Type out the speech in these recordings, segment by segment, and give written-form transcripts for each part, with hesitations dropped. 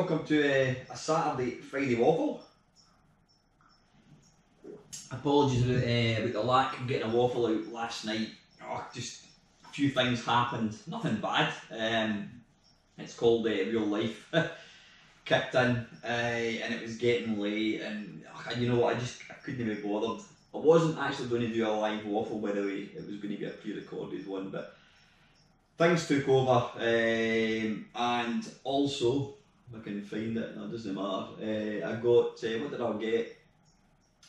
welcome to a Saturday Friday Waffle. Apologies about the lack of getting a waffle out last night. Just a few things happened, nothing bad. It's called real life kicked in, and it was getting late, and you know what, I couldn't be bothered. I wasn't actually going to do a live waffle, by the way. It was going to be a pre-recorded one, but things took over, and also, if I can find it, no, it doesn't matter. I got, what did I get?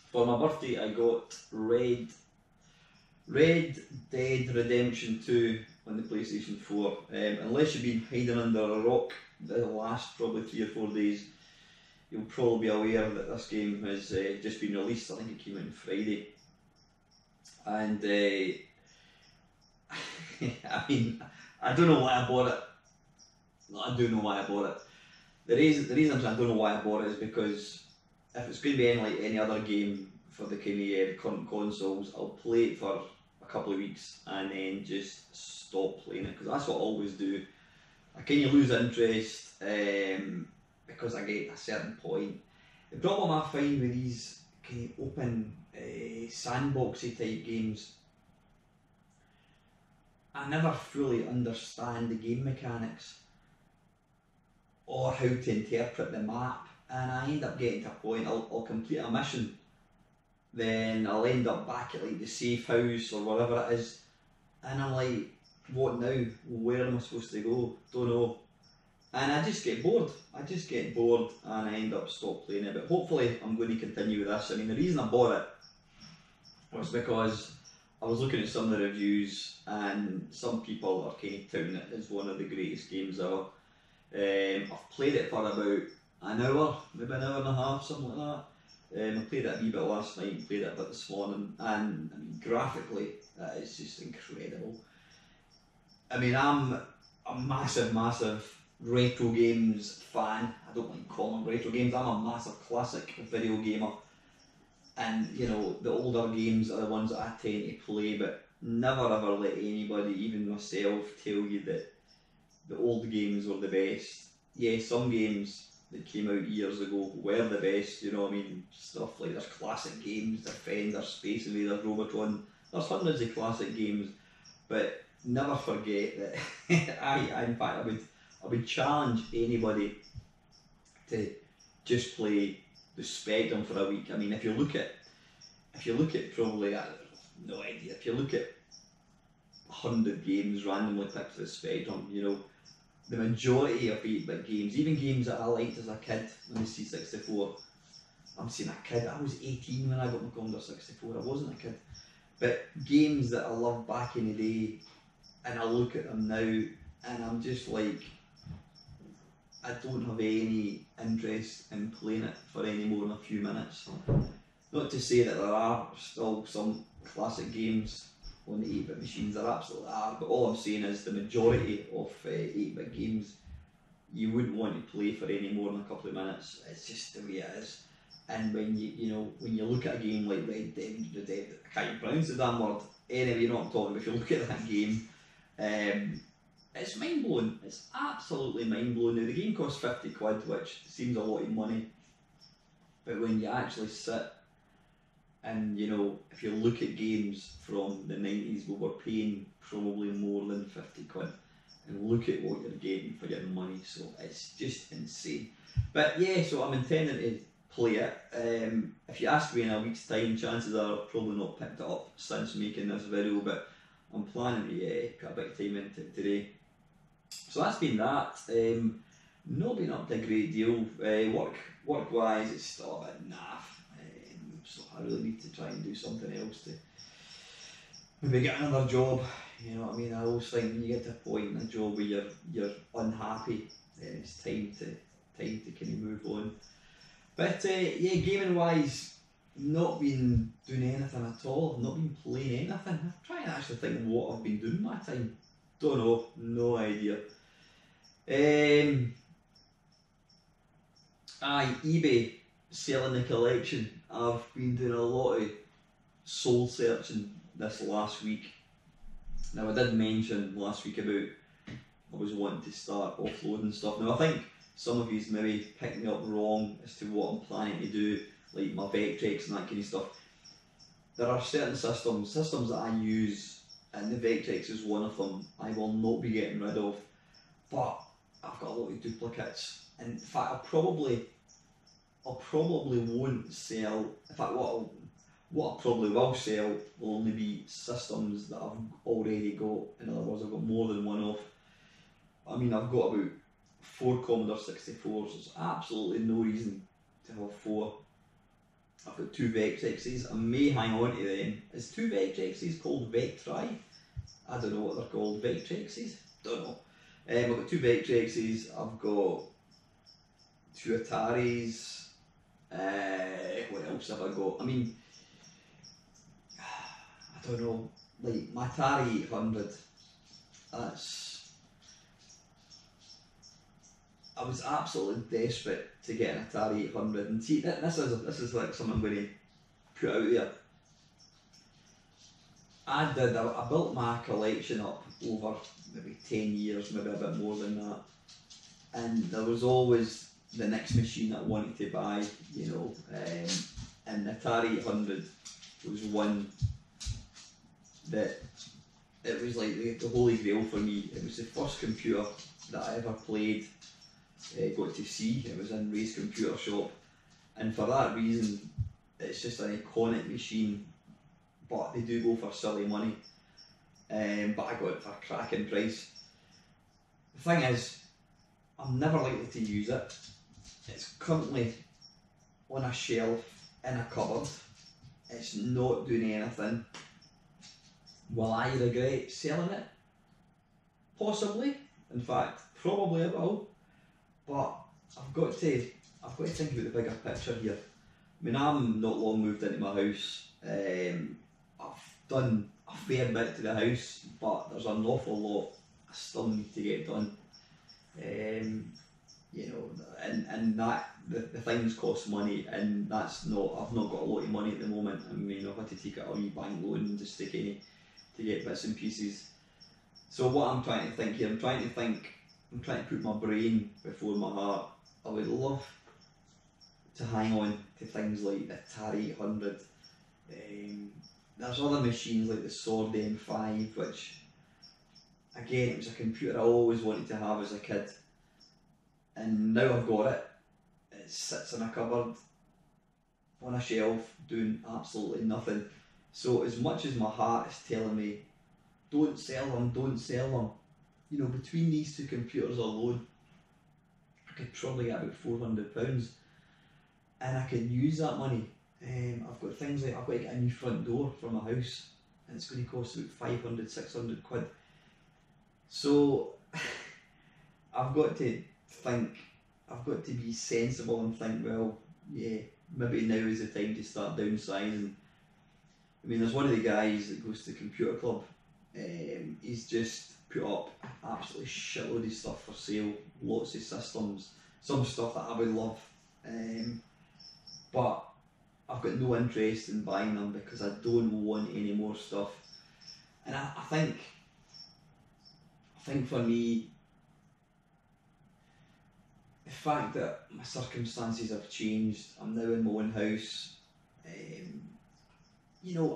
For my birthday, I got Red Dead Redemption 2 on the PlayStation 4. Unless you've been hiding under a rock the last probably 3 or 4 days, you'll probably be aware that this game has just been released. I think it came out on Friday. And I mean, I don't know why I bought it. I do know why I bought it. The reason I don't know why I bought it is because if it's going to be like any other game for the kind of the current consoles, I'll play it for a couple of weeks and then just stop playing it, because that's what I always do. I kind of lose interest because I get a certain point. The problem I find with these kind of open sandboxy type games, I never fully understand the game mechanics or how to interpret the map, and I end up getting to a point, I'll complete a mission, then I'll end up back at like the safe house or whatever it is, and I'm like, what now? Where am I supposed to go? Don't know. And I just get bored. And I end up stop playing it. But hopefully I'm going to continue with this. I mean, the reason I bought it was because I was looking at some of the reviews, and some people are kind of touting it as one of the greatest games ever. I've played it for about an hour, maybe an hour and a half, something like that. I played it a wee bit last night and played it a bit this morning, and I mean, graphically, it's just incredible. I mean, I'm a massive retro games fan. I don't like calling them retro games. I'm a massive classic video gamer, and you know, the older games are the ones that I tend to play, but never ever let anybody, even myself, tell you that the old games were the best. Yeah, some games that came out years ago were the best, you know what I mean? Stuff like, there's classic games, Defender, Space Invaders, Robotron, there's hundreds of classic games, but never forget that in fact, I would challenge anybody to just play the Spectrum for a week. I mean, if you look at probably, I have no idea, if you look at 100 games randomly picked for the Spectrum, you know, the majority of 8-bit games, even games that I liked as a kid on the C64, I'm saying a kid, I was 18 when I got my Commodore 64, I wasn't a kid, but games that I loved back in the day, and I look at them now and I'm just like, I don't have any interest in playing it for any more than a few minutes. Not to say that there are still some classic games on the 8-bit machines, there absolutely are, but all I'm saying is the majority of 8-bit games you wouldn't want to play for any more than a couple of minutes. It's just the way it is. And when you look at a game like Red Dead, I can't even pronounce the damn word, anyway, you know what I'm talking about. If you look at that game, it's mind blowing. It's absolutely mind blowing. Now the game costs 50 quid, which seems a lot of money, but when you actually sit and, you know, if you look at games from the 90s, we were paying probably more than 50 quid, and look at what you're getting for your money, so it's just insane. But yeah, so I'm intending to play it. If you ask me in a week's time, chances are I've probably not picked it up since making this video, but I'm planning to put a bit of time into it today. So that's been that. Not been up to a great deal. Work wise, it's still a bit naff. So I really need to try and do something else to maybe get another job. You know what I mean? I always think when you get to a point in a job where you're unhappy, then it's time to kind of move on. But yeah, gaming wise, not been doing anything at all. I've not been playing anything. I'm trying to actually think what I've been doing my time. Don't know, no idea. eBay selling the collection. I've been doing a lot of soul searching this last week. Now I did mention last week about I was wanting to start offloading stuff. Now I think some of yous maybe pick me up wrong as to what I'm planning to do, like my Vectrex and that kind of stuff. There are certain systems that I use, and the Vectrex is one of them, I will not be getting rid of, but I've got a lot of duplicates. And in fact, I'll probably won't sell. In fact, what I probably will sell will only be systems that I've already got. In other words, I've got more than one of. I mean, I've got about 4 Commodore 64s. There's absolutely no reason to have 4. I've got 2 Vectrexes. I may hang on to them. Is 2 Vectrexes called Vectri? I don't know what they're called. Vectrexes? Don't know. I've got 2 Vectrexes. I've got 2 Ataris. What else have I got? I mean, I don't know. Like my Atari 800. I was absolutely desperate to get an Atari 800, and see, this is like something I'm going to put out there. I built my collection up over maybe 10 years, maybe a bit more than that, and there was always the next machine I wanted to buy, you know, and the Atari 800 was one that it was like the holy grail for me. It was the first computer that I ever played, got to see. It was in Ray's Computer Shop, and for that reason it's just an iconic machine, but they do go for silly money, but I got it for a cracking price. The thing is, I'm never likely to use it. It's currently on a shelf in a cupboard. It's not doing anything. Will I regret selling it? Possibly. In fact, probably I will. But I've got to think about the bigger picture here. I mean, I'm not long moved into my house. I've done a fair bit to the house, but there's an awful lot I still need to get done. You know, and that the things cost money, and I've not got a lot of money at the moment. I mean, I've had to take out a wee bank loan just to get bits and pieces. So what I'm trying to think here, I'm trying to put my brain before my heart. I would love to hang on to things like the Atari 800. There's other machines like the Sword M5, which again, it was a computer I always wanted to have as a kid, and now I've got it. It sits in a cupboard on a shelf doing absolutely nothing. So as much as my heart is telling me don't sell them, you know, between these 2 computers alone I could probably get about £400, and I can use that money. I've got things like, I've got to get a new front door for my house, and it's going to cost about 500-600 quid. So I've got to be sensible and think, well, yeah, maybe now is the time to start downsizing. I mean, there's one of the guys that goes to the computer club. He's just put up absolutely shitload of stuff for sale, lots of systems, some stuff that I would love, but I've got no interest in buying them because I don't want any more stuff. And I think for me, the fact that my circumstances have changed, I'm now in my own house, you know,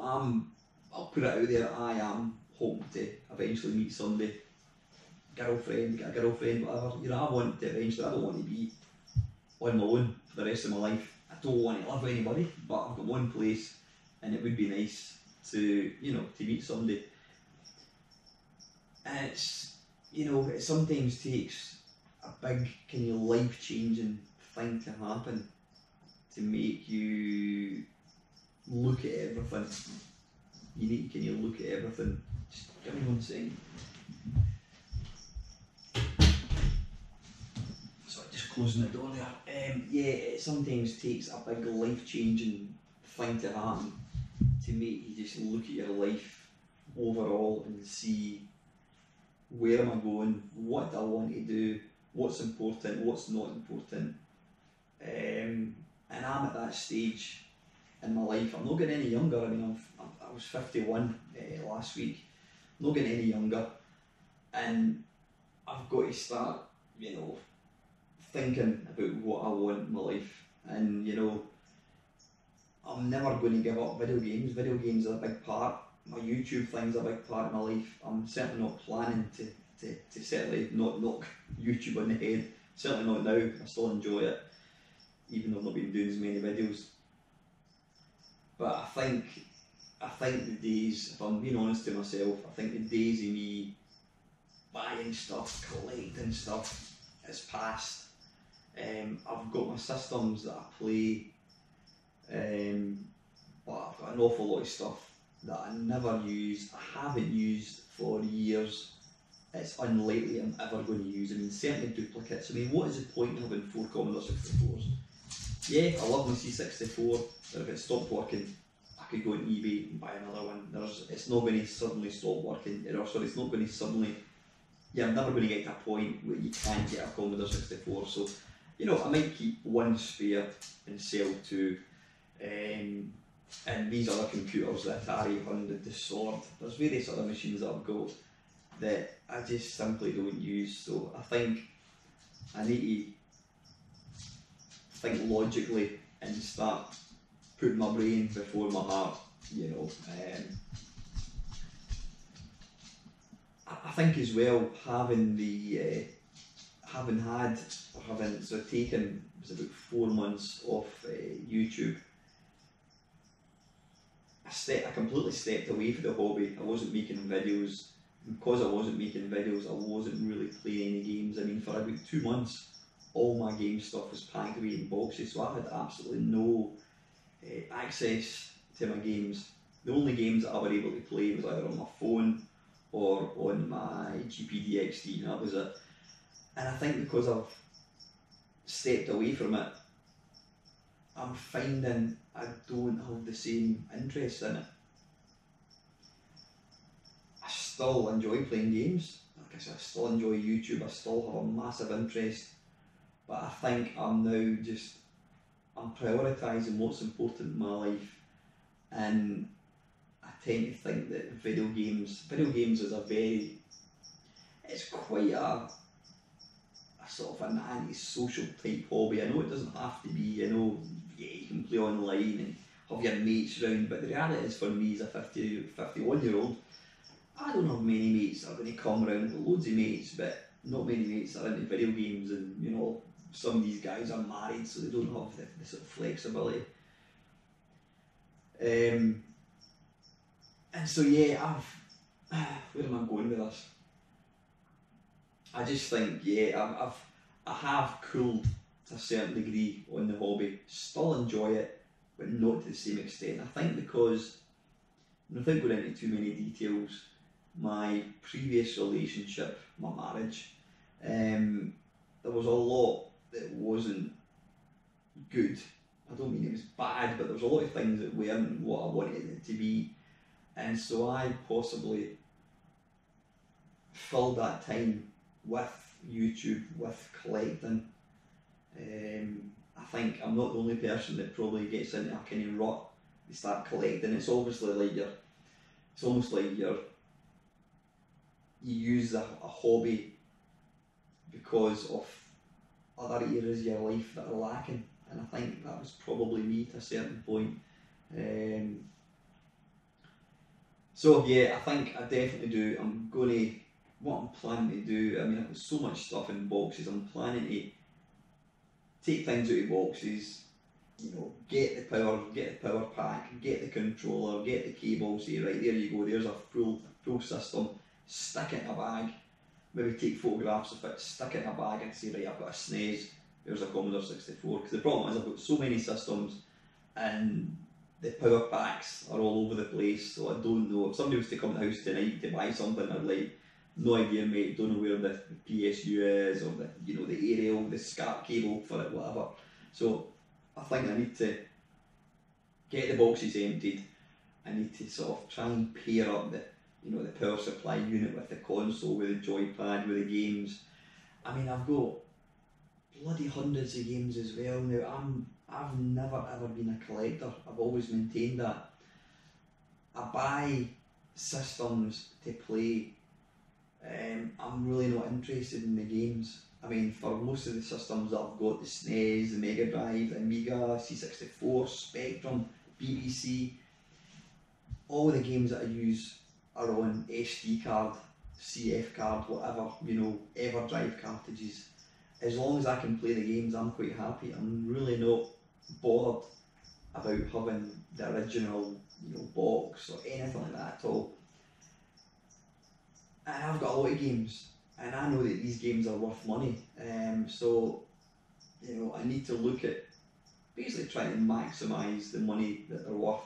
I'll put it out there, I am hoping to eventually meet somebody, get a girlfriend, whatever. You know, I want to eventually, I don't want to be on my own for the rest of my life. I don't want to live with anybody, but I've got my own place, and it would be nice to, you know, to meet somebody. And it's, you know, it sometimes takes a big kind of life-changing thing to happen to make you look at everything. You need to kind of look at everything. Just give me 1 second. Sorry, just closing the door there. Yeah, it sometimes takes a big life-changing thing to happen to make you just look at your life overall and see, where am I going, what do I want to do, what's important, what's not important. And I'm at that stage in my life. I'm not getting any younger. I mean, I was 51 last week. I'm not getting any younger, and I've got to start, you know, thinking about what I want in my life, and you know, I'm never going to give up video games. Video games are a big part. My YouTube thing's a big part of my life. I'm certainly not planning to certainly not knock YouTube on the head. Certainly not now. I still enjoy it, even though I've not been doing as many videos. But I think the days, if I'm being honest to myself, I think the days of me buying stuff, collecting stuff is past. I've got my systems that I play, but I've got an awful lot of stuff that I never use, I haven't used for years. It's unlikely I'm ever going to use. I mean, certainly duplicates. I mean, what is the point of having 4 Commodore 64s? Yeah, I love my C64, but if it stopped working, I could go on eBay and buy another one. It's not going to suddenly stop working, or sorry, it's not going to suddenly, I'm never going to get to a point where you can't get a Commodore 64. So, you know, I might keep one spare and sell 2. And these other computers, the Atari 100, the Sword, there's various other machines that I've got that I just simply don't use. So I think I need to think logically and start putting my brain before my heart, you know. I think as well, having taken, it was about 4 months off YouTube, I completely stepped away from the hobby. I wasn't making videos. Because I wasn't making videos, I wasn't really playing any games. I mean, for about 2 months, all my game stuff was packed away in boxes, so I had absolutely no access to my games. The only games that I were able to play was either on my phone or on my GPDXD, and that was it. And I think because I've stepped away from it, I'm finding I don't have the same interest in it. I still enjoy playing games. Like I said, I still enjoy YouTube. I still have a massive interest, but I think I'm prioritising what's important in my life, and I tend to think that video games is it's quite a sort of an anti-social type hobby. I know it doesn't have to be, you know, you can play online and have your mates round, but the reality is, for me as a 51-year-old, I don't have many mates that are going to come around. I've got loads of mates, but not many mates that are into video games, and you know, some of these guys are married, so they don't have the sort of flexibility. And so yeah, where am I going with this? I just think, I have cooled to a certain degree on the hobby. Still enjoy it, but not to the same extent. I think because, without going into too many details, my previous relationship, my marriage, there was a lot that wasn't good. I don't mean it was bad, but there was a lot of things that weren't what I wanted it to be. And so I possibly filled that time with YouTube, with collecting. I think I'm not the only person that probably gets into a kind of rut. They start collecting. It's obviously like you use a hobby because of other areas of your life that are lacking, and I think that was probably me to a certain point. So yeah, I think I definitely do. What I'm planning to do, I mean, I've got so much stuff in boxes. I'm planning to take things out of boxes, you know, get the power pack, get the controller, get the cable, say right, there you go, there's a full system, stick it in a bag, maybe take photographs of it, stick it in a bag and say right, I've got a SNES, there's a Commodore 64, because the problem is I've got so many systems and the power packs are all over the place, so I don't know. If somebody was to come to the house tonight to buy something, I'd like, no idea mate, don't know where the PSU is, or the aerial, the SCART cable for it, whatever. So I think I need to get the boxes emptied. I need to sort of try and pair up the power supply unit with the console, with the joypad, with the games. I mean, I've got bloody hundreds of games as well now. I've never ever been a collector. I've always maintained that. I buy systems to play. I'm really not interested in the games. I mean, for most of the systems that I've got, the SNES, the Mega Drive, the Amiga, C64, Spectrum, BBC, all the games that I use are on SD card, CF card, whatever, you know, EverDrive cartridges. As long as I can play the games, I'm quite happy. I'm really not bothered about having the original, you know, box or anything like that at all. And I've got a lot of games, and I know that these games are worth money. So, you know, I need to look at basically trying to maximise the money that they're worth,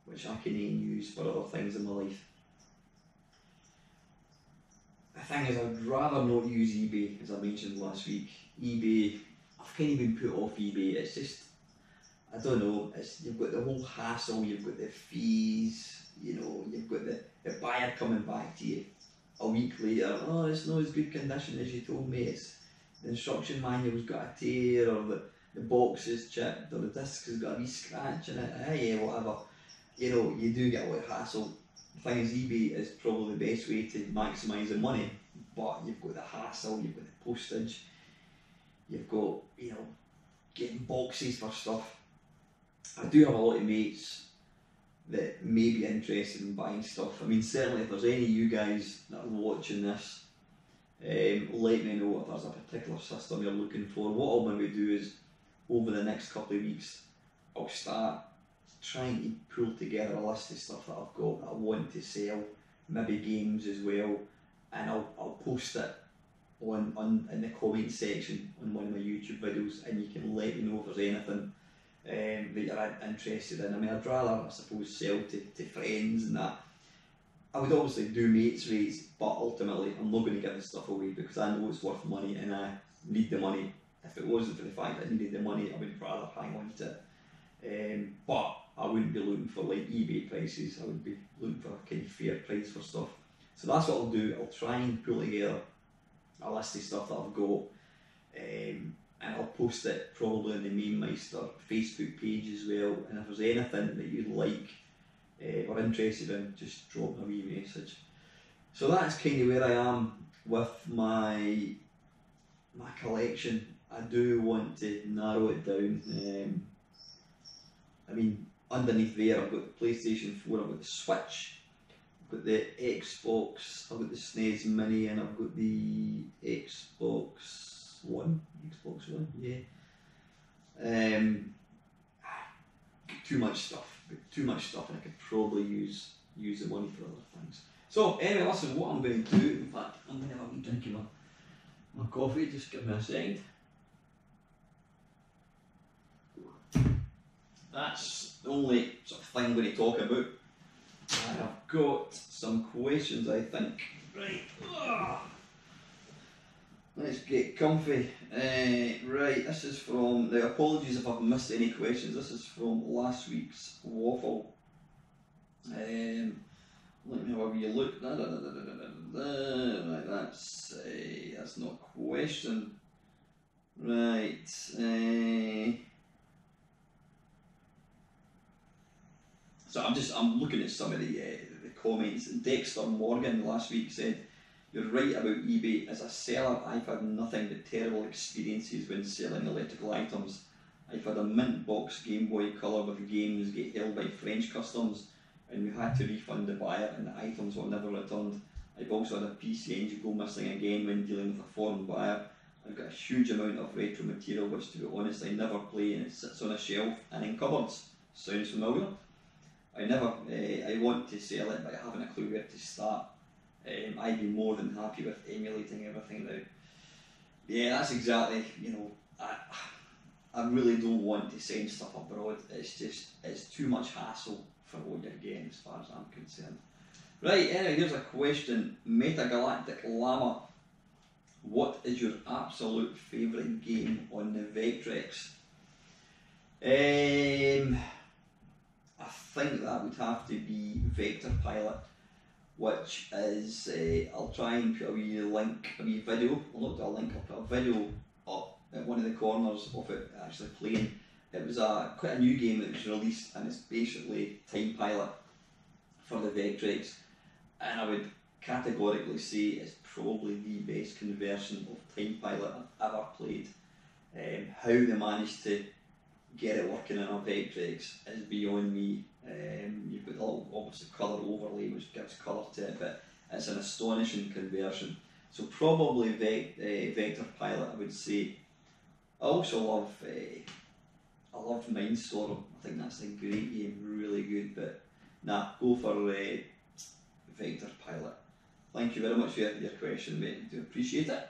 which I can then use for other things in my life. The thing is, I'd rather not use eBay, as I mentioned last week. eBay, I've kind of been put off eBay. It's just, I don't know, you've got the whole hassle, you've got the fees, you know, you've got the buyer coming back to you a week later, oh, it's not as good condition as you told me, it's the instruction manual's got a tear, or the box is chipped, or the disc has got a wee scratch in it, yeah, whatever. You know, you do get a lot of hassle. The thing is, eBay is probably the best way to maximise the money, but you've got the hassle, you've got the postage, you've got, you know, getting boxes for stuff. I do have a lot of mates that may be interested in buying stuff. I mean, certainly if there's any of you guys that are watching this, let me know if there's a particular system you're looking for. What I'll maybe do is, over the next couple of weeks, I'll start trying to pull together a list of stuff that I've got that I want to sell, maybe games as well, and I'll post it on in the comment section on one of my YouTube videos, and you can let me know if there's anything that you're interested in. I mean, I'd rather, I suppose, sell to friends and that. I would obviously do mates rates, but ultimately I'm not going to give this stuff away because I know it's worth money and I need the money. If it wasn't for the fact that I needed the money, I would rather hang on to it. But I wouldn't be looking for like eBay prices, I would be looking for a kind of fair price for stuff. So that's what I'll do. I'll try and pull together a list of stuff that I've got, and I'll post it probably on the Main Meister Facebook page as well. And if there's anything that you'd like or interested in, just drop me a wee message. So that's kind of where I am with my collection. I do want to narrow it down. I mean, underneath there I've got the PlayStation 4, I've got the Switch, I've got the Xbox, I've got the SNES Mini, and I've got the Xbox One, yeah. Too much stuff, and I could probably use the money for other things. So anyway, listen, what I'm going to do, in fact, I'm going to have a wee drink of my coffee, just give me a second. That's the only sort of thing I'm going to talk about. And I've got some questions, I think. Right, let's get comfy. Right, this is from, now apologies if I've missed any questions, this is from last week's waffle. Let me have a wee look. Right, that's not a question. Right, so I'm looking at some of the comments. Dexter Morgan last week said, "You're right about eBay. As a seller, I've had nothing but terrible experiences when selling electrical items. I've had a mint box Game Boy Color with games get held by French customs, and we had to refund the buyer, and the items were never returned. I've also had a PC Engine go missing again when dealing with a foreign buyer. I've got a huge amount of retro material, which, to be honest, I never play, and it sits on a shelf and in cupboards. Sounds familiar? I want to sell it, but I haven't a clue where to start. I'd be more than happy with emulating everything now." Yeah, that's exactly, you know, I really don't want to send stuff abroad. It's too much hassle for what you're getting as far as I'm concerned. Right, anyway, here's a question. Metagalactic Llama, what is your absolute favourite game on the Vectrex? I think that would have to be Vector Pilot, which is, I'll try and put a wee video, I'll not do a link, I'll put a video up at one of the corners of it actually playing. It was quite a new game that was released, and it's basically Time Pilot for the Vectrex, and I would categorically say it's probably the best conversion of Time Pilot I've ever played. How they managed to get it working in a Vectrex is beyond me. You've got the little, obviously, colour overlay which gives colour to it, but it's an astonishing conversion. So probably Vector Pilot, I would say. I also love, I loved Mindstorm. I think that's a great game, really good. But nah, go for Vector Pilot. Thank you very much for your question, mate. I do appreciate it.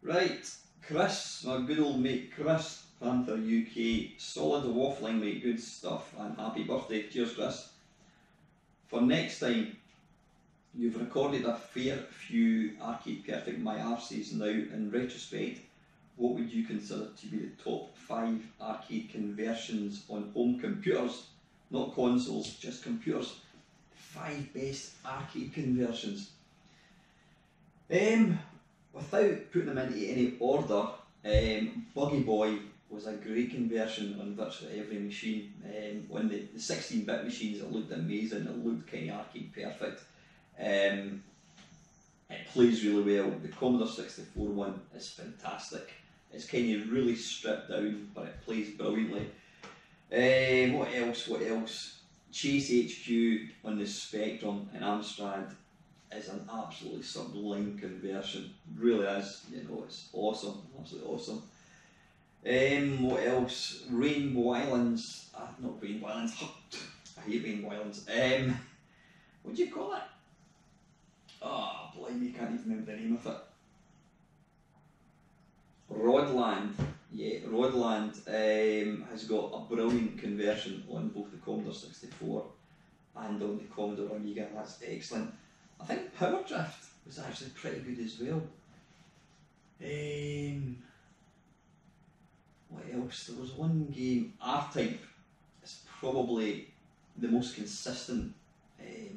Right, Chris, my good old mate Chris, Panther UK, solid waffling, mate, good stuff, and happy birthday. Cheers, Chris. For next time, you've recorded a fair few Arcade Perfect My Arses now. In retrospect, what would you consider to be the top 5 arcade conversions on home computers? Not consoles, just computers. 5 best arcade conversions. Without putting them into any order, Buggy Boy was a great conversion on virtually every machine. On the 16-bit machines, it looked amazing, it looked kind of arcade perfect. It plays really well. The Commodore 64 one is fantastic. It's kind of really stripped down, but it plays brilliantly. What else? Chase HQ on the Spectrum in Amstrad is an absolutely sublime conversion. Really is, you know, it's awesome, absolutely awesome. What else? Rainbow Islands, not Rainbow Islands, I hate Rainbow Islands. What do you call it? Oh, blimey, can't even remember the name of it. Rodland, yeah, Rodland has got a brilliant conversion on both the Commodore 64 and on the Commodore Amiga. That's excellent. I think Power Drift was actually pretty good as well. What else? There was one game, R-Type is probably the most consistent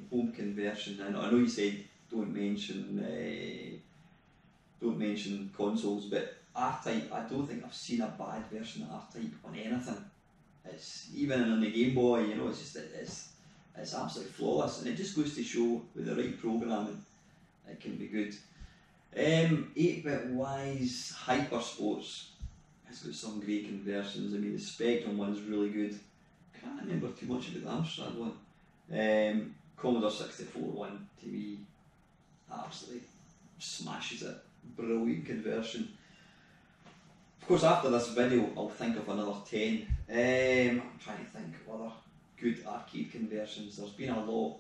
home conversion. I know you said don't mention consoles, but R-Type, I don't think I've seen a bad version of R-Type on anything. It's even on the Game Boy, you know, it's just it's absolutely flawless, and it just goes to show with the right programming, it can be good. 8-bit wise, Hypersports has got some great conversions. I mean, the Spectrum one's really good. Can't remember too much about the Amstrad one. Commodore 64 one to me absolutely smashes it. Brilliant conversion. Of course, after this video, I'll think of another 10. I'm trying to think of other good arcade conversions. There's been a lot.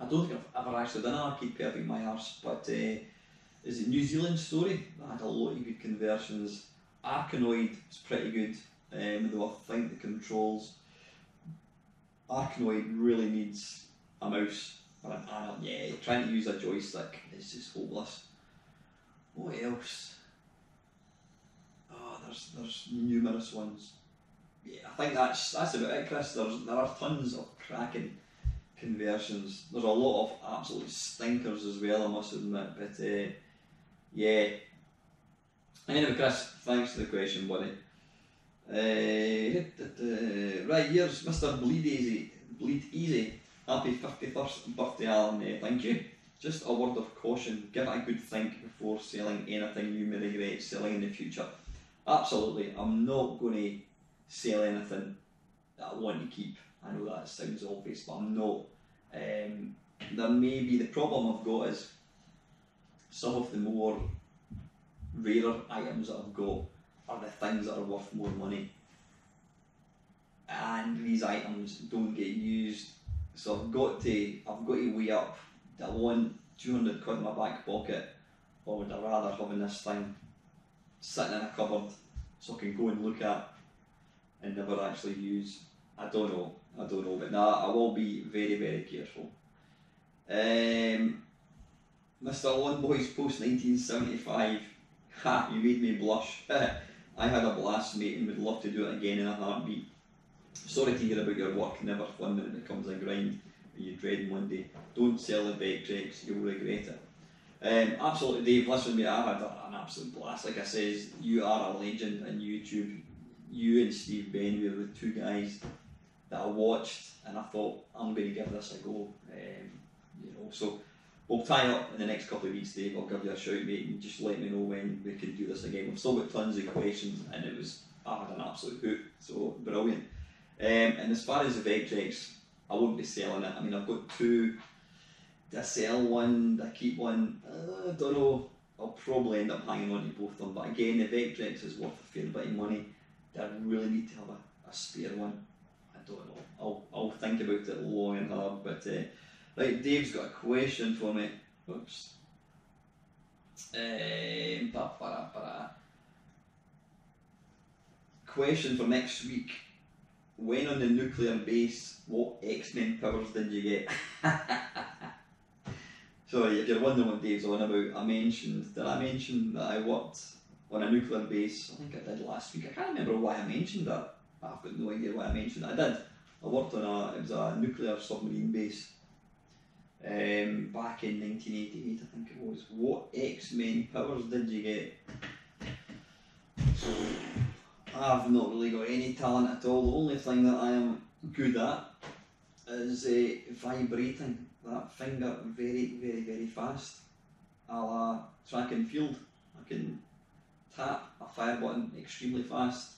I don't think I've ever actually done an Arcade Perfect My Arse, but is it New Zealand Story? That had a lot of good conversions. Arkanoid is pretty good, though I think the controls. Arkanoid really needs a mouse, but yeah, trying to use a joystick is just hopeless. What else? Oh, there's numerous ones. Yeah, I think that's about it, Chris. There are tons of cracking conversions. There's a lot of absolute stinkers as well, I must admit, but yeah. Anyway, Chris, thanks for the question, buddy. Right, here's Mr. Bleed Easy. Happy 51st birthday, Alan. Thank you. Just a word of caution, give it a good think before selling anything you may regret selling in the future. Absolutely, I'm not going to sell anything that I want to keep. I know that sounds obvious, but I'm not. There may be, the problem I've got is some of the more rarer items that I've got are the things that are worth more money, and these items don't get used. So I've got to weigh up, do I want 200 quid in my back pocket, or would I rather having this thing sitting in a cupboard so I can go and look at and never actually use? I don't know, but nah, I will be very, very careful. Mr. Lawn Boys Post 1975, ha, you made me blush. I had a blast, mate, and would love to do it again in a heartbeat. Sorry to hear about your work, never fun when it becomes a grind and you dread Monday. Don't sell the Vectrex, you'll regret it. Absolutely, Dave, listen mate, I had an absolute blast. Like I says, you are a legend on YouTube. You and Steve Ben were the two guys that I watched and I thought, I'm going to give this a go. You know, so we'll tie up in the next couple of weeks, Dave. I'll give you a shout, mate, and just let me know when we can do this again. We've still got tons of questions, and I had an absolute hoot, so brilliant. And as far as the Vectrex, I won't be selling it. I mean, I've got two. Do I sell one? Do I keep one? I don't know. I'll probably end up hanging on to both of them. But again, the Vectrex is worth a fair bit of money. Do I really need to have a spare one? I don't know. I'll think about it long and hard. But right, Dave's got a question for me. Oops. Question for next week. When on the nuclear base, what X-Men powers did you get? Sorry, if you're wondering what Dave's on about, did I mention that I worked on a nuclear base? I think I did last week. I can't remember why I mentioned that. I've got no idea why I mentioned that. I did. I worked on it was a nuclear submarine base back in 1988, I think it was. What X-Men powers did you get? I've not really got any talent at all. The only thing that I am good at is vibrating that finger very, very, very fast, a la track and field. I can tap a fire button extremely fast.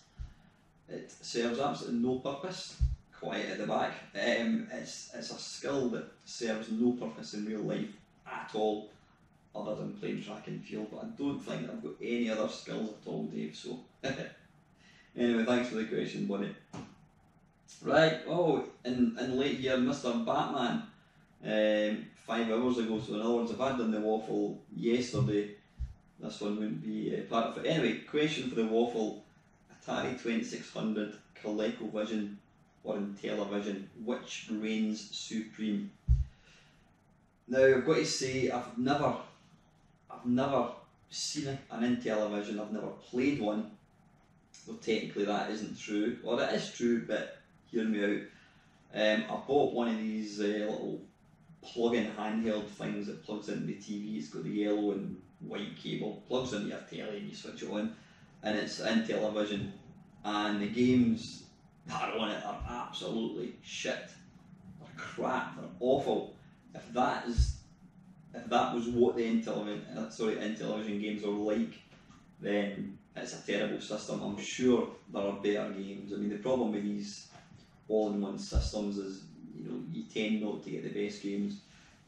It serves absolutely no purpose. Quiet at the back. It's a skill that serves no purpose in real life at all, other than playing track and field. But I don't think I've got any other skills at all, Dave. So anyway, thanks for the question, buddy. Right. Oh, in late here, Mr. Batman. 5 hours ago. So in other words, if I'd done the waffle yesterday, this one wouldn't be part of it. Anyway, question for the waffle: Atari 2600, ColecoVision, or Intellivision, which reigns supreme? Now I've got to say, I've never seen an Intellivision. I've never played one. Well, technically that isn't true, or it is true, but hear me out. I bought one of these little plug-in handheld things that plugs into the TV. It's got the yellow and white cable, plugs into your telly and you switch it on, and it's Intellivision. And the games that are on it are absolutely shit. They're crap. They're awful. If that was what the Intellivision games are like, then it's a terrible system. I'm sure there are better games. I mean, the problem with these all-in-one systems is, you tend not to get the best games,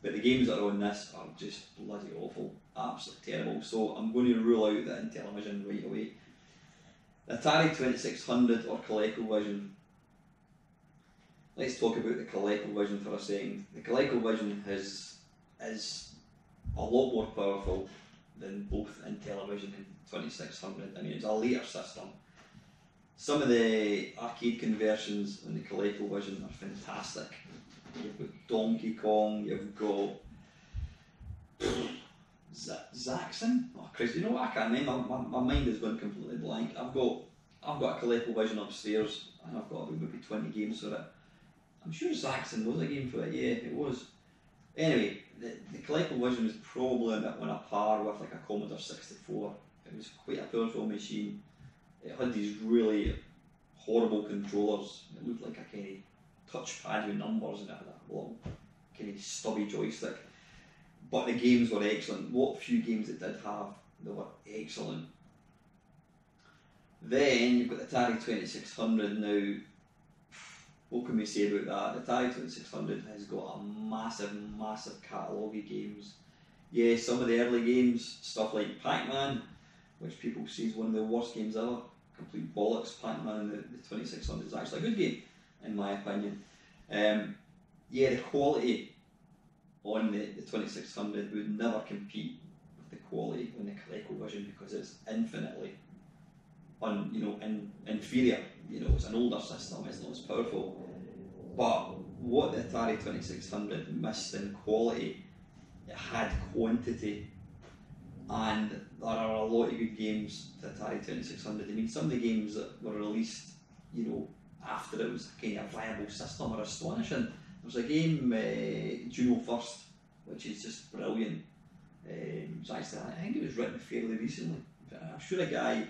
but the games that are on this are just bloody awful, absolutely terrible. So I'm going to rule out the Intellivision right away. Atari 2600 or ColecoVision. Let's talk about the ColecoVision for a second. The ColecoVision is a lot more powerful than both Intellivision and 2600. I mean, it's a later system. Some of the arcade conversions on the ColecoVision are fantastic. You've got Donkey Kong, you've got Zaxxon. Oh Christ, you know what, I can't remember. My mind has gone completely blank. I've got a ColecoVision upstairs, and I've got about maybe 20 games for it. I'm sure Zaxxon was a game for it. Yeah, it was. Anyway, the ColecoVision was probably on a par with like a Commodore 64. It was quite a powerful machine. It had these really horrible controllers. It looked like a kind of touchpad with numbers, and it had a long kind of stubby joystick. But the games were excellent. What few games it did have, they were excellent. Then you've got the Atari 2600 now. What can we say about that? The Atari 2600 has got a massive catalogue of games. Yeah, some of the early games, stuff like Pac-Man, which people say is one of the worst games ever. Complete bollocks. Pac-Man in the 2600 is actually a good game, in my opinion. Yeah, the quality on the 2600 would never compete with the quality on the ColecoVision, because it's infinitely inferior. It's an older system, it's not as powerful. But what the Atari 2600 missed in quality, it had quantity, and there are a lot of good games to Atari 2600. I mean, some of the games that were released, after it was kind of a viable system are astonishing. There's a game, Juno First, which is just brilliant. I think it was written fairly recently. I'm sure a guy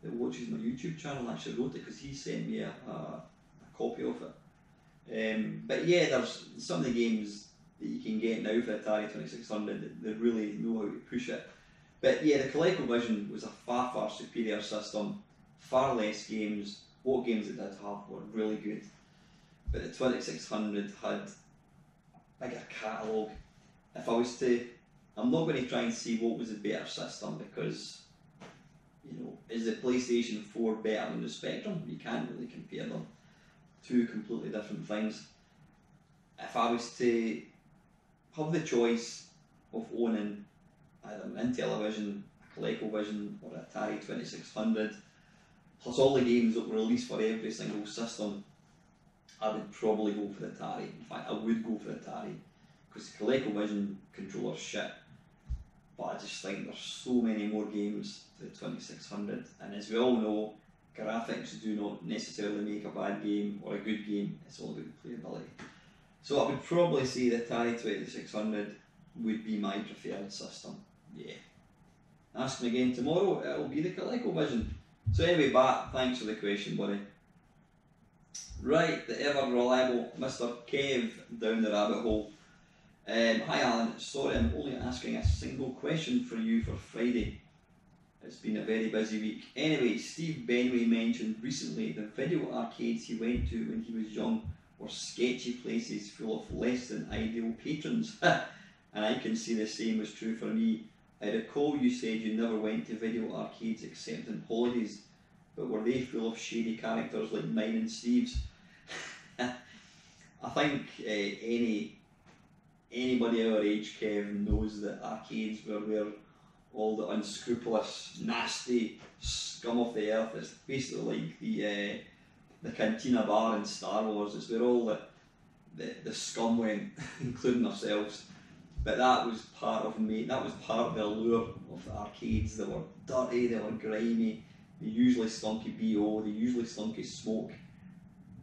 that watches my YouTube channel actually wrote it, because he sent me a copy of it. But yeah, there's some of the games that you can get now for the Atari 2600. They really know how to push it. But yeah, the ColecoVision was a far superior system, far less games. What games it did have were really good, but the 2600 had a bigger catalogue. If I was to, I'm not going to try and see what was a better system, because, you know, is the PlayStation 4 better than the Spectrum? You can't really compare them. Two completely different things. If I was to have the choice of owning either an Intellivision, a ColecoVision, or an Atari 2600, plus all the games that were released for every single system, I would probably go for the Atari. In fact, I would go for the Atari, because the ColecoVision controller's shit, but I just think there's so many more games to the 2600, and as we all know, graphics do not necessarily make a bad game or a good game, it's all about the playability. So I would probably say the Atari 2600 would be my preferred system, yeah. Ask me again tomorrow, it'll be the ColecoVision. So anyway, Bat, thanks for the question, buddy. Right, the ever reliable Mr. Kev down the rabbit hole. Hi Alan, sorry I'm only asking a single question for you for Friday. It's been a very busy week. Anyway, Steve Benway mentioned recently the video arcades he went to when he was young were sketchy places full of less than ideal patrons. And I can see the same was true for me. I recall you said you never went to video arcades except on holidays, but were they full of shady characters like mine and Steve's? I think anybody our age, Kev, knows that arcades were where all the unscrupulous, nasty scum of the earth. It's basically like the Cantina Bar in Star Wars. It's where all the scum went, including ourselves. But that was part of the allure of the arcades. They were dirty, they were grimy, they usually stunk of BO, they usually stunk of smoke,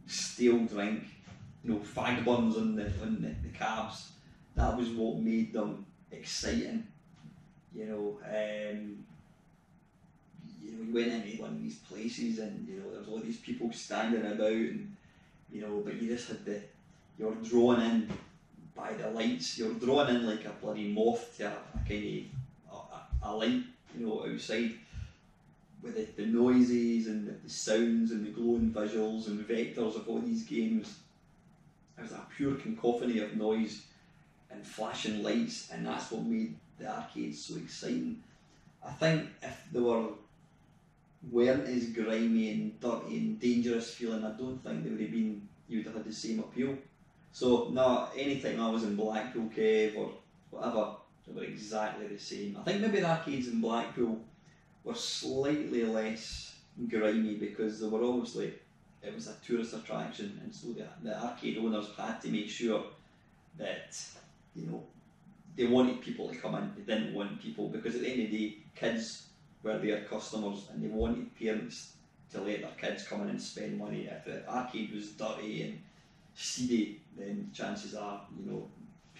stale drink, you know, fag buns on the cabs. That was what made them exciting. You know, you went into one of these places and, you know, there was all these people standing about, and, you know, but you just had you were drawn in by the lights. You're drawn in like a bloody moth to a kind of a light, you know, outside, with the noises and the sounds and the glowing visuals and vectors of all these games. There's a pure cacophony of noise and flashing lights, and that's what made the arcades so exciting. I think if they weren't as grimy and dirty and dangerous feeling, I don't think they would have been, you would have had the same appeal. So no, anytime I was in Blackpool, Kev, or whatever, they were exactly the same. I think maybe the arcades in Blackpool were slightly less grimy because they were obviously, it was a tourist attraction, and so the arcade owners had to make sure that, you know, they wanted people to come in. They didn't want people, because at the end of the day, kids were their customers, and they wanted parents to let their kids come in and spend money. If the arcade was dirty and seedy, then chances are, you know,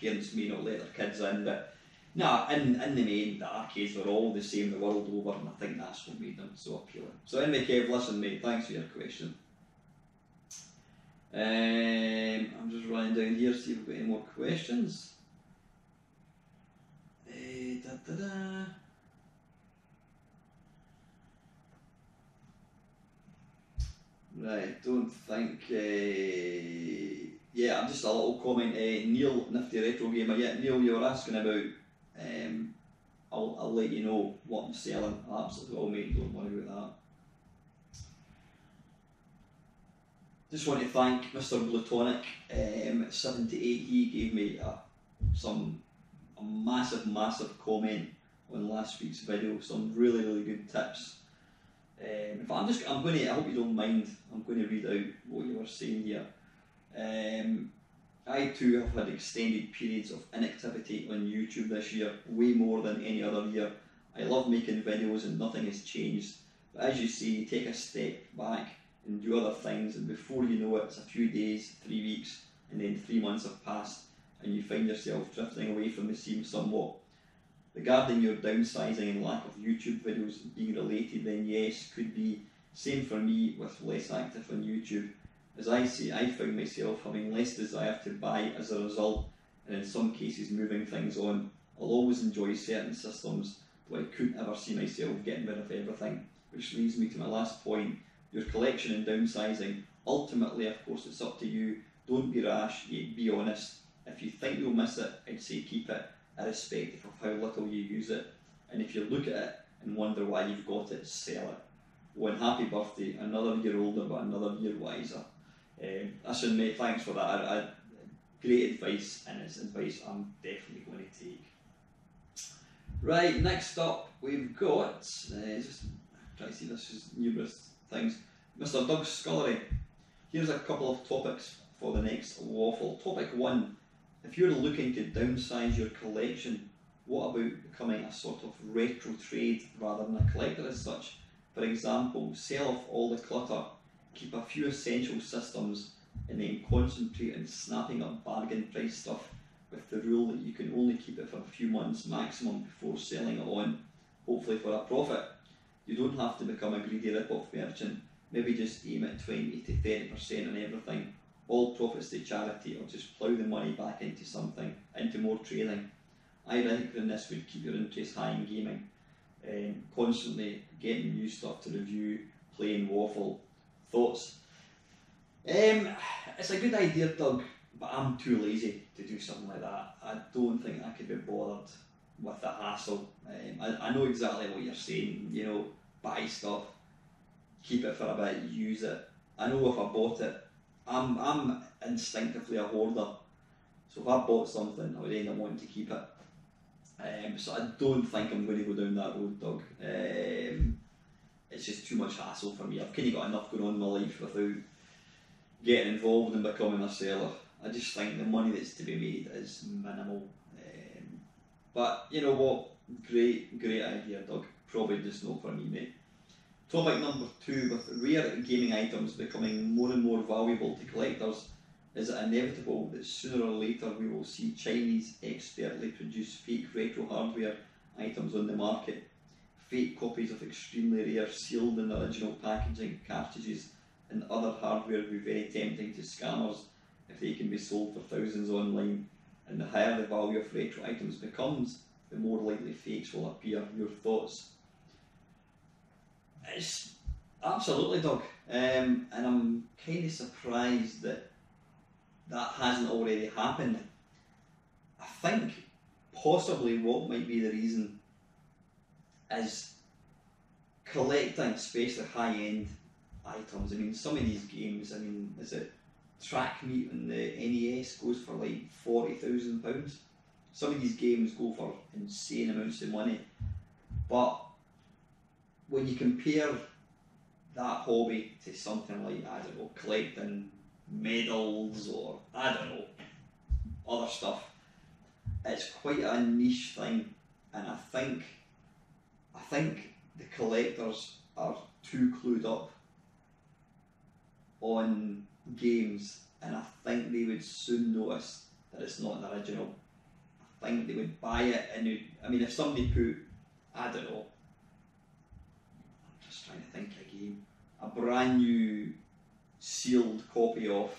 parents may not let their kids in. But no, in the main, the arcades were all the same the world over, and I think that's what made them so appealing. So anyway, Kev, listen mate, thanks for your question. I'm just running down here to see if we've got any more questions. Right, don't think. Yeah, I'm just a little comment. Neil, Nifty Retro Gamer. Yeah, Neil, you were asking about. I'll let you know what I'm selling. I absolutely will, mate. Don't worry about that. Just want to thank Mr. Blutonic 78. He gave me a massive comment on last week's video. Some really good tips. In fact, I hope you don't mind, I'm going to read out what you were saying here. I too have had extended periods of inactivity on YouTube this year, way more than any other year. I love making videos and nothing has changed. But as you see, you take a step back and do other things, and before you know it, it's a few days, 3 weeks, and then 3 months have passed, and you find yourself drifting away from the scene somewhat. Regarding your downsizing and lack of YouTube videos being related, then yes, could be. Same for me with less active on YouTube. As I say, I found myself having less desire to buy as a result, and in some cases moving things on. I'll always enjoy certain systems, though I couldn't ever see myself getting rid of everything, which leads me to my last point, your collection and downsizing. Ultimately, of course, it's up to you. Don't be rash, be honest. If you think you'll miss it, I'd say keep it, irrespective of how little you use it. And if you look at it and wonder why you've got it, sell it. Well, happy birthday, another year older but another year wiser. Listen mate, thanks for that. Great advice, and it's advice I'm definitely going to take. Right, next up we've got, just try to see, this is numerous things, Mr. Doug Scullery. Here's a couple of topics for the next waffle. Topic 1, if you're looking to downsize your collection, what about becoming a sort of retro trade rather than a collector as such? For example, sell off all the clutter, keep a few essential systems, and then concentrate on snapping up bargain price stuff, with the rule that you can only keep it for a few months maximum before selling it on, hopefully for a profit. You don't have to become a greedy rip-off merchant, maybe just aim at 20 to 30% on everything, all profits to charity, or just plough the money back into something, into more trading. I reckon this would keep your interest high in gaming, constantly getting new stuff to review, playing waffle. Thoughts? It's a good idea, Doug, but I'm too lazy to do something like that. I don't think I could be bothered with the hassle. I know exactly what you're saying, you know, buy stuff, keep it for a bit, use it. I know if I bought it, I'm instinctively a hoarder, so if I bought something I would end up wanting to keep it. So I don't think I'm going to go down that road, Doug. It's just too much hassle for me. I've kind of got enough going on in my life without getting involved in becoming a seller. I just think the money that's to be made is minimal. But you know what? Great idea, Doug. Probably just not for me, mate. Topic number 2, with rare gaming items becoming more and more valuable to collectors, is it inevitable that sooner or later we will see Chinese expertly produced fake retro hardware items on the market? Fake copies of extremely rare sealed in the original packaging cartridges and other hardware will be very tempting to scammers if they can be sold for thousands online, and the higher the value of retro items becomes, the more likely fakes will appear. Your thoughts? It's absolutely, Doug, and I'm kind of surprised that hasn't already happened. I think possibly what might be the reason is collecting, especially high-end items. I mean, some of these games, I mean, is it Track Meet on the NES goes for like £40,000. Some of these games go for insane amounts of money, but when you compare that hobby to something like, I don't know, collecting medals or, I don't know, other stuff, it's quite a niche thing, and I think the collectors are too clued up on games, and I think they would soon notice that it's not an original. I think they would buy it, and I mean, if somebody put, I don't know, I'm just trying to think of a game, a brand new sealed copy of,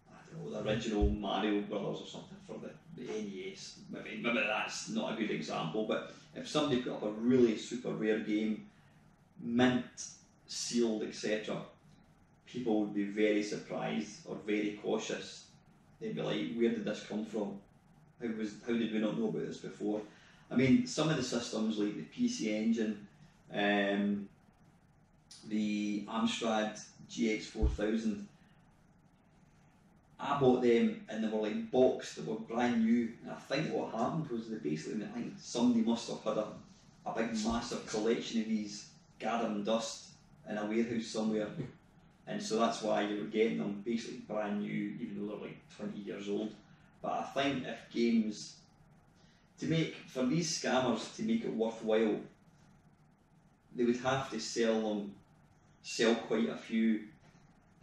I don't know, the original Mario Brothers or something for the NES. Maybe that's not a good example, but if somebody put up a really super rare game, mint, sealed, etc., people would be very surprised or very cautious. They'd be like, where did this come from? How did we not know about this before? I mean, some of the systems like the PC Engine, the Amstrad GX4000, I bought them and they were like boxed, they were brand new, and I think what happened was they basically, I think somebody must have had a big massive collection of these gathering dust in a warehouse somewhere, and so that's why you were getting them basically brand new, even though they're like 20 years old. But I think if games, for these scammers to make it worthwhile, they would have to sell quite a few,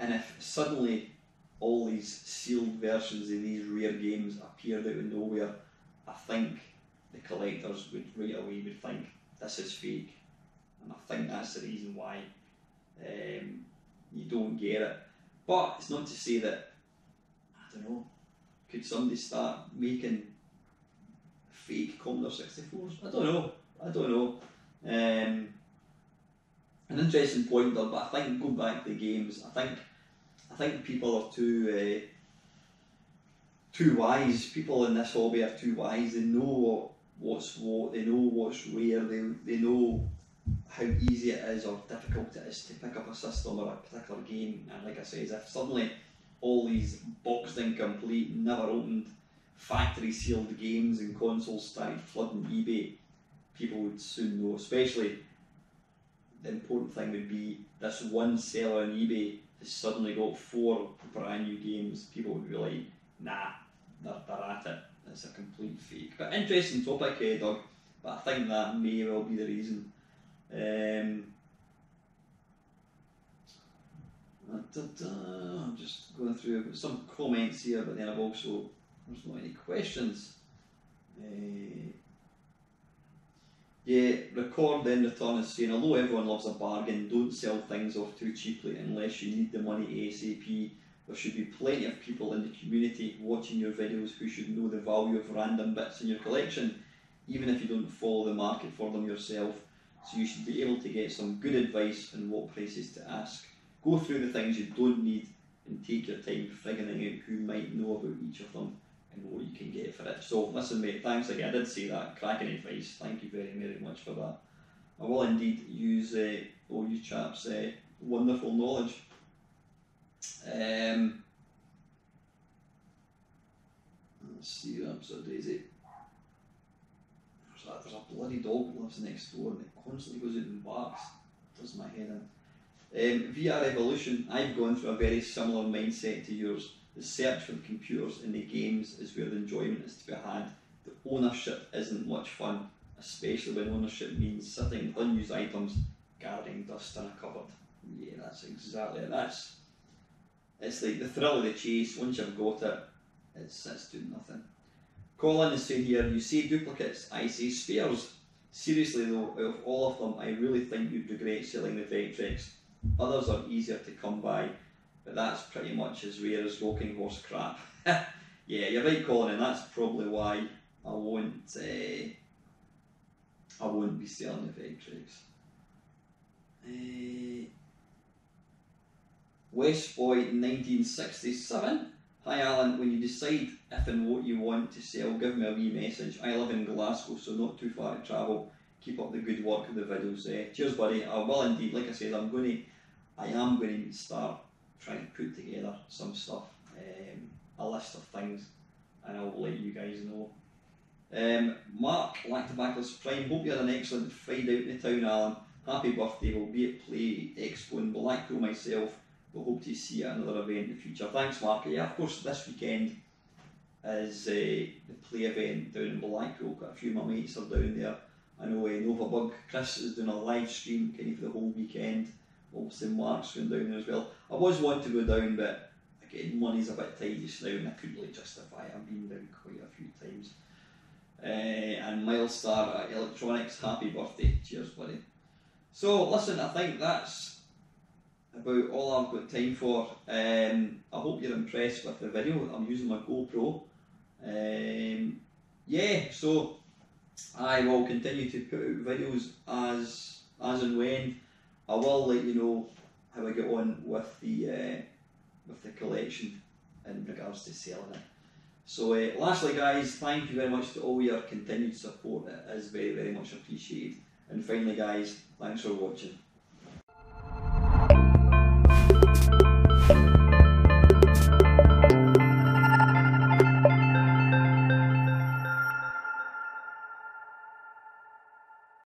and if suddenly all these sealed versions of these rare games appeared out of nowhere, I think the collectors would right away would think this is fake, and I think that's the reason why you don't get it. But it's not to say that, I don't know, could somebody start making fake Commodore 64s? I don't know. An interesting point there, but I think going back to the games, I think people are too wise. People in this hobby are too wise. They know what's what. They know what's where. They know how easy it is or difficult it is to pick up a system or a particular game. And like I say, if suddenly all these boxed incomplete, never opened, factory sealed games and consoles started flooding eBay, people would soon know. Especially the important thing would be this one seller on eBay has suddenly got 4 brand new games. People would be like, nah, they're at it. It's a complete fake. But interesting topic, Doug. But I think that may well be the reason. I'm just going through some comments here, but then there's not any questions. Yeah, Record then return is saying, although everyone loves a bargain, don't sell things off too cheaply unless you need the money ASAP. There should be plenty of people in the community watching your videos who should know the value of random bits in your collection, even if you don't follow the market for them yourself. So you should be able to get some good advice on what prices to ask. Go through the things you don't need and take your time figuring out who might know about each of them and what you can get for it. So listen mate, thanks again. I did say that, cracking advice. Thank you very, very much for that. I will indeed use all you chaps' wonderful knowledge. Let's see, Upside Daisy. There's a bloody dog that lives next door and it constantly goes out and barks. It does my head in. VR Evolution, I've gone through a very similar mindset to yours. The search for the computers in the games is where the enjoyment is to be had. The ownership isn't much fun, especially when ownership means sitting with unused items, guarding dust in a cupboard. Yeah, that's exactly it. It's like the thrill of the chase. Once you've got it, it's doing nothing. Colin is saying here, you say duplicates, I say spares. Seriously though, out of all of them, I really think you'd regret selling the Vectrex. Others are easier to come by, but that's pretty much as rare as rocking horse crap. Yeah, you're right, Colin, and that's probably why I won't be selling the Vectrex. Westboy 1967. Hi Alan, when you decide if and what you want to sell, give me a wee message. I live in Glasgow, so not too far to travel. Keep up the good work with the videos. Cheers buddy. I will indeed, like I said, I am going to start trying to put together some stuff, a list of things, and I'll let you guys know. Mark, Lactobacillus Prime, hope you had an excellent Friday out in the town, Alan. Happy birthday, we'll be at Play Expo in Blackpool myself. We'll hope to see you at another event in the future. Thanks Mark. Yeah, of course this weekend is the Play event down in Blackpool. Got a few of my mates are down there. I know Nova Bug, Chris is doing a live stream kind of for the whole weekend. Obviously Mark's going down there as well. I was wanting to go down, but again money's a bit tight just now and I couldn't really justify it. I've been down quite a few times. And Milestar Electronics, happy birthday. Cheers buddy. So listen, I think that's about all I've got time for. I hope you're impressed with the video. I'm using my GoPro. Yeah, so I will continue to put out videos as and when. I will let you know how I get on with the collection in regards to selling it. So lastly guys, thank you very much for all your continued support. It is very, very much appreciated. And finally guys, thanks for watching.